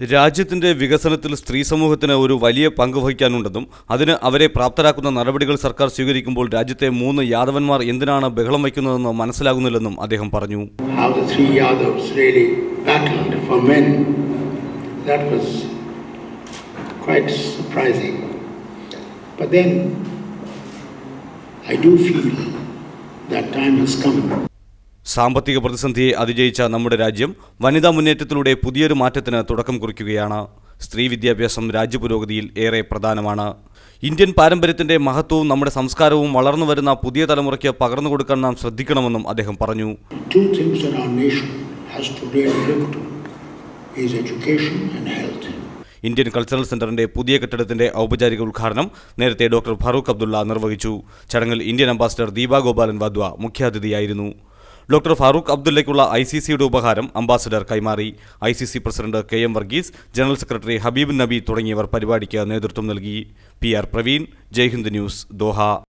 രാജ്യത്തിന്റെ വികസനത്തിൽ സ്ത്രീ സമൂഹത്തിന് ഒരു വലിയ പങ്ക് വഹിക്കാനുണ്ടെന്നും അതിന് അവരെ പ്രാപ്തരാക്കുന്ന നടപടികൾ സർക്കാർ സ്വീകരിക്കുമ്പോൾ രാജ്യത്തെ 3 യാദവന്മാർ എന്തിനാണ് ബഹളം വയ്ക്കുന്നതെന്ന് മനസ്സിലാകുന്നില്ലെന്നും അദ്ദേഹം പറഞ്ഞു. How the 3 Yadavs really battled for men, that was quite surprising. But then I do feel that time has come. സാമ്പത്തിക പ്രതിസന്ധിയെ അതിജയിച്ച നമ്മുടെ രാജ്യം വനിതാ മുന്നേറ്റത്തിലൂടെ പുതിയൊരു മാറ്റത്തിന് തുടക്കം കുറിക്കുകയാണ്. സ്ത്രീ വിദ്യാഭ്യാസം രാജ്യപുരോഗതിയിൽ ഏറെ പ്രധാനമാണ്. ഇന്ത്യൻ പാരമ്പര്യത്തിന്റെ മഹത്വവും നമ്മുടെ സംസ്കാരവും വളർന്നു വരുന്ന പുതിയ തലമുറയ്ക്ക് പകർന്നു കൊടുക്കാൻ നാം ശ്രദ്ധിക്കണമെന്നും അദ്ദേഹം പറഞ്ഞു. ഇന്ത്യൻ കൾച്ചറൽ സെന്ററിന്റെ പുതിയ കെട്ടിടത്തിന്റെ ഔപചാരിക ഉദ്ഘാടനം നേരത്തെ ഡോക്ടർ ഫാറൂഖ് അബ്ദുള്ള നിർവഹിച്ചു. ചടങ്ങിൽ ഇന്ത്യൻ അംബാസിഡർ ദീപ ഗോപാലൻ വാദ്വ മുഖ്യാതിഥിയായിരുന്നു. ഡോക്ടർ ഫാറൂഖ് അബ്ദുള്ളയ്ക്കുള്ള ICCയുടെ ഉപഹാരം അംബാസിഡർ കൈമാറി. ICC president KM Varghese, general secretary Habib Nabi തുടങ്ങിയവർ പരിപാടിക്ക് നേതൃത്വം നൽകി. PR Praveen, Jaihind news, Doha.